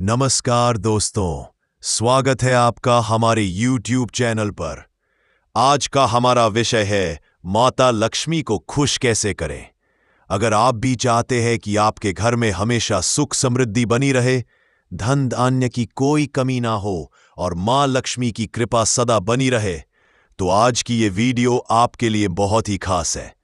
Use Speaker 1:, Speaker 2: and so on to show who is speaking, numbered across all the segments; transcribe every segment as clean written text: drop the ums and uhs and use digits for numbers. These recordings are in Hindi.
Speaker 1: नमस्कार दोस्तों, स्वागत है आपका हमारे YouTube चैनल पर। आज का हमारा विषय है माता लक्ष्मी को खुश कैसे करें। अगर आप भी चाहते हैं कि आपके घर में हमेशा सुख समृद्धि बनी रहे, धन धान्य की कोई कमी ना हो और मां लक्ष्मी की कृपा सदा बनी रहे, तो आज की ये वीडियो आपके लिए बहुत ही खास है।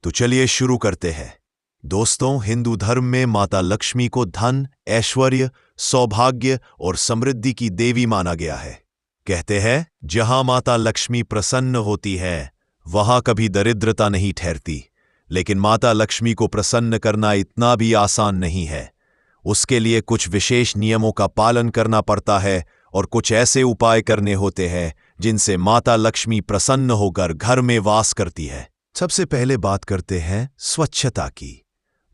Speaker 1: तो चलिए शुरू करते हैं। दोस्तों, हिंदू धर्म में माता लक्ष्मी को धन, ऐश्वर्य, सौभाग्य और समृद्धि की देवी माना गया है। कहते हैं, जहां माता लक्ष्मी प्रसन्न होती है वहां कभी दरिद्रता नहीं ठहरती। लेकिन माता लक्ष्मी को प्रसन्न करना इतना भी आसान नहीं है। उसके लिए कुछ विशेष नियमों का पालन करना पड़ता है और कुछ ऐसे उपाय करने होते हैं जिनसे माता लक्ष्मी प्रसन्न होकर घर में वास करती है। सबसे पहले बात करते हैं स्वच्छता की।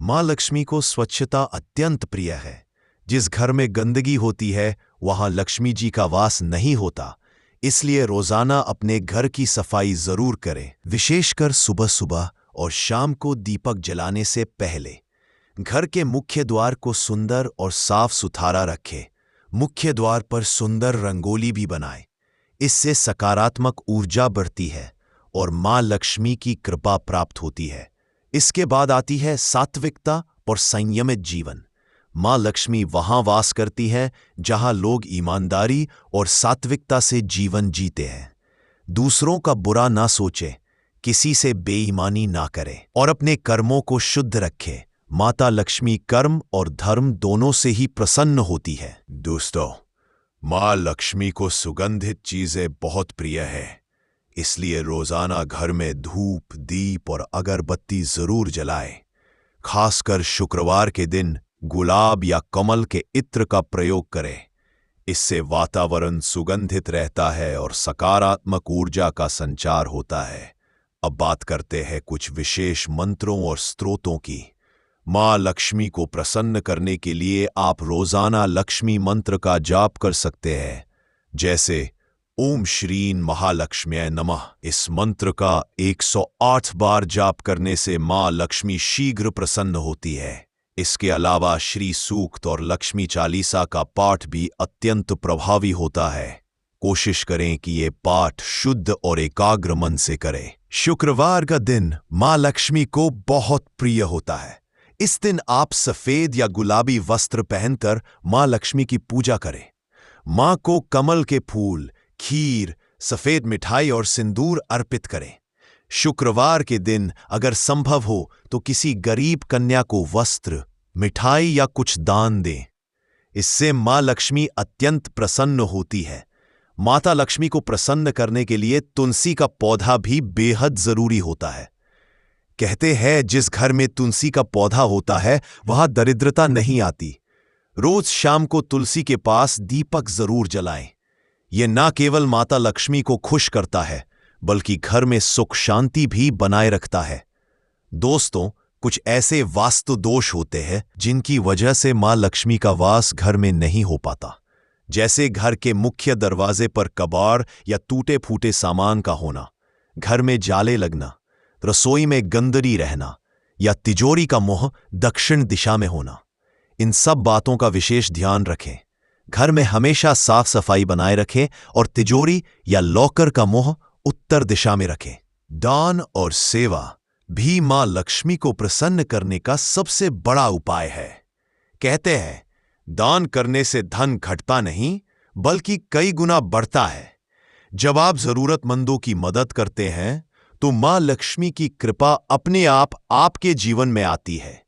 Speaker 1: मां लक्ष्मी को स्वच्छता अत्यंत प्रिय है। जिस घर में गंदगी होती है वहां लक्ष्मी जी का वास नहीं होता। इसलिए रोजाना अपने घर की सफाई जरूर करें, विशेषकर सुबह सुबह और शाम को दीपक जलाने से पहले। घर के मुख्य द्वार को सुंदर और साफ सुथरा रखें। मुख्य द्वार पर सुंदर रंगोली भी बनाएं। इससे सकारात्मक ऊर्जा बढ़ती है और मां लक्ष्मी की कृपा प्राप्त होती है। इसके बाद आती है सात्विकता और संयमित जीवन। मां लक्ष्मी वहां वास करती है जहां लोग ईमानदारी और सात्विकता से जीवन जीते हैं। दूसरों का बुरा ना सोचें, किसी से बेईमानी ना करें और अपने कर्मों को शुद्ध रखें। माता लक्ष्मी कर्म और धर्म दोनों से ही प्रसन्न होती है। दोस्तों, मां लक्ष्मी को सुगंधित चीजें बहुत प्रिय है। इसलिए रोजाना घर में धूप, दीप और अगरबत्ती जरूर जलाएं। खासकर शुक्रवार के दिन गुलाब या कमल के इत्र का प्रयोग करें। इससे वातावरण सुगंधित रहता है और सकारात्मक ऊर्जा का संचार होता है। अब बात करते हैं कुछ विशेष मंत्रों और स्तोत्रों की। मां लक्ष्मी को प्रसन्न करने के लिए आप रोजाना लक्ष्मी मंत्र का जाप कर सकते हैं, जैसे ओम श्रीं महालक्ष्म्यै नमः। इस मंत्र का 108 बार जाप करने से मां लक्ष्मी शीघ्र प्रसन्न होती है। इसके अलावा श्री सूक्त और लक्ष्मी चालीसा का पाठ भी अत्यंत प्रभावी होता है। कोशिश करें कि ये पाठ शुद्ध और एकाग्र मन से करें। शुक्रवार का दिन मां लक्ष्मी को बहुत प्रिय होता है। इस दिन आप सफेद या गुलाबी वस्त्र पहनकर मां लक्ष्मी की पूजा करें। मां को कमल के फूल, खीर, सफेद मिठाई और सिंदूर अर्पित करें। शुक्रवार के दिन अगर संभव हो तो किसी गरीब कन्या को वस्त्र, मिठाई या कुछ दान दें। इससे मां लक्ष्मी अत्यंत प्रसन्न होती है। माता लक्ष्मी को प्रसन्न करने के लिए तुलसी का पौधा भी बेहद जरूरी होता है। कहते हैं, जिस घर में तुलसी का पौधा होता है वहां दरिद्रता नहीं आती। रोज शाम को तुलसी के पास दीपक जरूर जलाएं। यह न केवल माता लक्ष्मी को खुश करता है बल्कि घर में सुख शांति भी बनाए रखता है। दोस्तों, कुछ ऐसे वास्तु दोष होते हैं जिनकी वजह से मां लक्ष्मी का वास घर में नहीं हो पाता, जैसे घर के मुख्य दरवाजे पर कबाड़ या टूटे फूटे सामान का होना, घर में जाले लगना, रसोई में गंदगी रहना या तिजोरी का मुंह दक्षिण दिशा में होना। इन सब बातों का विशेष ध्यान रखें। घर में हमेशा साफ सफाई बनाए रखें और तिजोरी या लॉकर का मुंह उत्तर दिशा में रखें। दान और सेवा भी मां लक्ष्मी को प्रसन्न करने का सबसे बड़ा उपाय है। कहते हैं, दान करने से धन घटता नहीं बल्कि कई गुना बढ़ता है। जब आप जरूरतमंदों की मदद करते हैं तो मां लक्ष्मी की कृपा अपने आप आपके जीवन में आती है।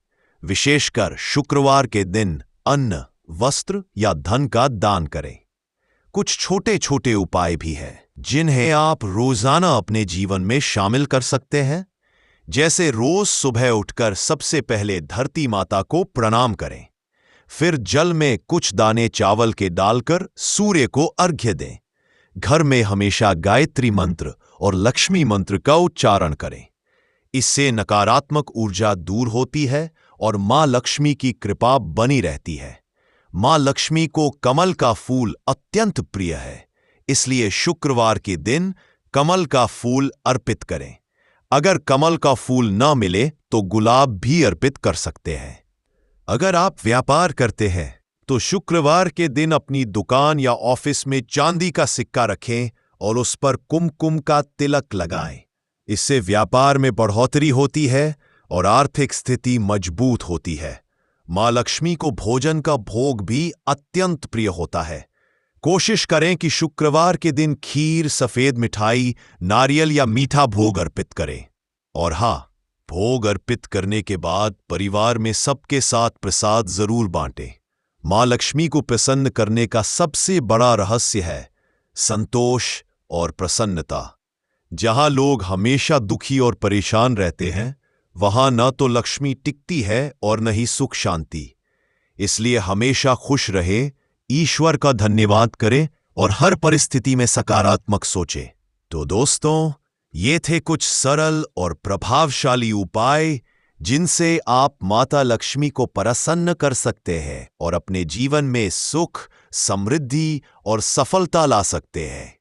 Speaker 1: विशेषकर शुक्रवार के दिन अन्न, वस्त्र या धन का दान करें। कुछ छोटे छोटे उपाय भी हैं जिन्हें आप रोजाना अपने जीवन में शामिल कर सकते हैं, जैसे रोज सुबह उठकर सबसे पहले धरती माता को प्रणाम करें। फिर जल में कुछ दाने चावल के डालकर सूर्य को अर्घ्य दें। घर में हमेशा गायत्री मंत्र और लक्ष्मी मंत्र का उच्चारण करें। इससे नकारात्मक ऊर्जा दूर होती है और मां लक्ष्मी की कृपा बनी रहती है। मां लक्ष्मी को कमल का फूल अत्यंत प्रिय है। इसलिए शुक्रवार के दिन कमल का फूल अर्पित करें। अगर कमल का फूल न मिले तो गुलाब भी अर्पित कर सकते हैं। अगर आप व्यापार करते हैं तो शुक्रवार के दिन अपनी दुकान या ऑफिस में चांदी का सिक्का रखें और उस पर कुमकुम का तिलक लगाएं। इससे व्यापार में बढ़ोतरी होती है और आर्थिक स्थिति मजबूत होती है। मां लक्ष्मी को भोजन का भोग भी अत्यंत प्रिय होता है। कोशिश करें कि शुक्रवार के दिन खीर, सफेद मिठाई, नारियल या मीठा भोग अर्पित करें। और हां, भोग अर्पित करने के बाद परिवार में सबके साथ प्रसाद जरूर बांटें। मां लक्ष्मी को प्रसन्न करने का सबसे बड़ा रहस्य है संतोष और प्रसन्नता। जहां लोग हमेशा दुखी और परेशान रहते हैं, वहां न तो लक्ष्मी टिकती है और न ही सुख शांति। इसलिए हमेशा खुश रहे, ईश्वर का धन्यवाद करें और हर परिस्थिति में सकारात्मक सोचें। तो दोस्तों, ये थे कुछ सरल और प्रभावशाली उपाय जिनसे आप माता लक्ष्मी को प्रसन्न कर सकते हैं और अपने जीवन में सुख, समृद्धि और सफलता ला सकते हैं।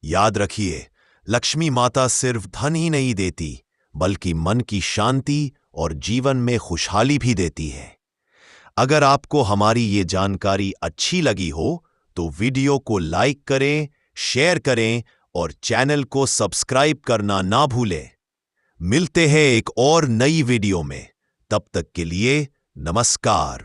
Speaker 1: याद रखिए, लक्ष्मी माता सिर्फ धन ही नहीं देती, बल्कि मन की शांति और जीवन में खुशहाली भी देती है। अगर आपको हमारी ये जानकारी अच्छी लगी हो तो वीडियो को लाइक करें, शेयर करें और चैनल को सब्सक्राइब करना ना भूलें। मिलते हैं एक और नई वीडियो में। तब तक के लिए नमस्कार।